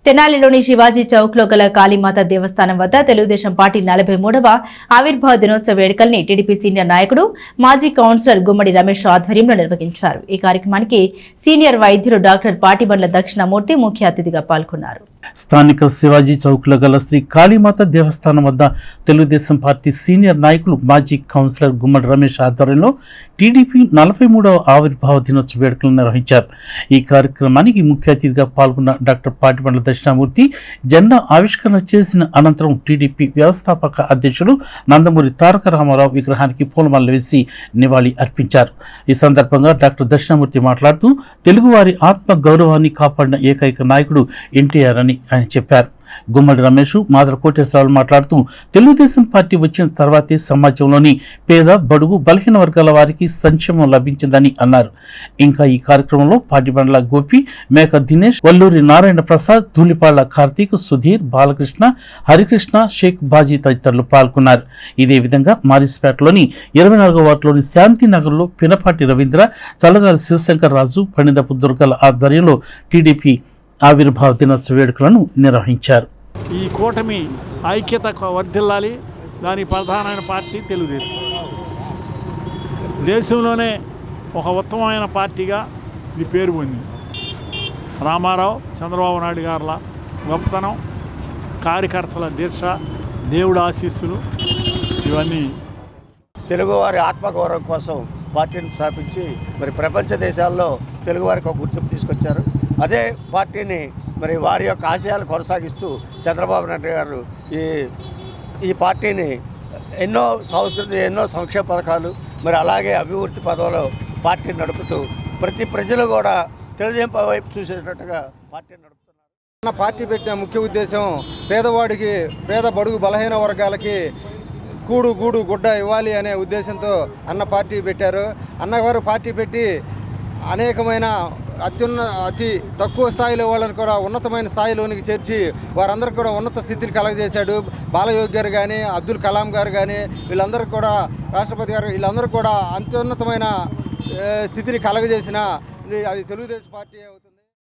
తెనాలిలోని శివాజీ చౌక్ లో గల కాళీమాత దేవస్థానం వద్ద తెలుగుదేశం పార్టీ 43వ ఆవిర్భావ దినోత్సవ వేడుకల్ని టీడీపీ సీనియర్ నాయకుడు మాజీ కౌన్సిలర్ గుమ్మడి రమేష్ ఆధ్వర్యంలో నిర్వహించారు. ఈ కార్యక్రమానికి సీనియర్ వైద్యులు డాక్టర్ పాటిబండ్ల దక్షిణమూర్తి ముఖ్య అతిథిగా పాల్గొన్నారు. స్థానిక శివాజీ చౌక్ లో గల శ్రీ కాళీమాత దేవస్థానం వద్ద తెలుగుదేశం పార్టీ సీనియర్ నాయకులు మాజీ కౌన్సిలర్ గుమ్మడి రమేష్ ఆధ్వర్యంలో టీడీపీ 43వ ఆవిర్భావ దినోత్సవ వేడుకలను నిర్వహించారు. ఈ కార్యక్రమానికి ముఖ్య అతిథిగా పాల్గొన్న డాక్టర్ పాటిబండ్ల దక్షిణమూర్తి జెండా ఆవిష్కరణ చేసిన అనంతరం టీడీపీ వ్యవస్థాపక అధ్యక్షులు నందమూరి తారక రామారావు విగ్రహానికి పూలమాలలు వేసి నివాళి అర్పించారు. ఈ సందర్భంగా డాక్టర్ దక్షిణమూర్తి మాట్లాడుతూ తెలుగువారి ఆత్మ గౌరవాన్ని కాపాడిన ఏకైక నాయకుడు ఎన్టీఆర్ అని ఆయన చెప్పారు. గుమ్మడి రమేష్, మాదల కోటేశ్వరరావు మాట్లాడుతూ తెలుగుదేశం పార్టీ వచ్చిన తర్వాతే సమాజంలోని పేద, బడుగు, బలహీన వర్గాల వారికి సంక్షేమం లభించిందని అన్నారు. ఇంకా ఈ కార్యక్రమంలో పాటిబండ్ల గోపి, మేక దినేష్, వల్లూరి నారాయణ ప్రసాద్, ధూళిపాళ్ల కార్తీక్, సుధీర్, బాలకృష్ణ, హరికృష్ణ, షేక్ బాజీ తదితరులు పాల్గొన్నారు. ఇదే విధంగా మారిస్పేటలోని 24వ వార్డులోని శాంతినగర్లో పినపాటి రవీంద్ర, చల్లగాలి శివశంకర్ రాజు, పండితపు దుర్గల ఆధ్వర్యంలో టీడీపీ ఆవిర్భావ దినోత్సవ వేడుకలను నిర్వహించారు. ఈ కూటమి ఐక్యత వర్ధిల్లాలి. దాని ప్రధానమైన పార్టీ తెలుగుదేశం. దేశంలోనే ఒక ఉత్తమమైన పార్టీగా ఇది పేరు పొందింది. రామారావు, చంద్రబాబు నాయుడు గారుల గొప్పతనం, కార్యకర్తల దీక్ష, దేవుడు ఆశీస్సులు, ఇవన్నీ తెలుగువారి ఆత్మగౌరవం కోసం పార్టీని స్థాపించి మరి ప్రపంచ దేశాల్లో తెలుగువారికి ఒక గుర్తింపు తీసుకొచ్చారు. అదే పార్టీని మరి వారి యొక్క ఆశయాలు కొనసాగిస్తూ చంద్రబాబు నాయుడు గారు ఈ పార్టీని ఎన్నో సంక్షేమ పథకాలు మరి అలాగే అభివృద్ధి పదవులు పార్టీని నడుపుతూ ప్రతి ప్రజలు కూడా తెలుగుదేశం వైపు చూసేటట్టుగా పార్టీని నడుపుతున్నారు. పార్టీ పెట్టిన ముఖ్య ఉద్దేశం పేదవాడికి, పేద బడుగు బలహీన వర్గాలకి కూడు గూడు గుడ్డ ఇవ్వాలి అనే ఉద్దేశంతో అన్న పార్టీ పెట్టారు. అన్నగారు పార్టీ పెట్టి అనేకమైన అతి తక్కువ స్థాయిలో వాళ్ళని కూడా ఉన్నతమైన స్థాయిలోనికి చేర్చి వారందరికీ కూడా ఉన్నత స్థితిని కలగజేశాడు. బాలయోగి గారు కానీ, అబ్దుల్ కలాం గారు కానీ, వీళ్ళందరూ కూడా, రాష్ట్రపతి గారు, వీళ్ళందరూ కూడా అత్యున్నతమైన స్థితిని కలగజేసిన అది తెలుగుదేశం పార్టీ అవుతుంది.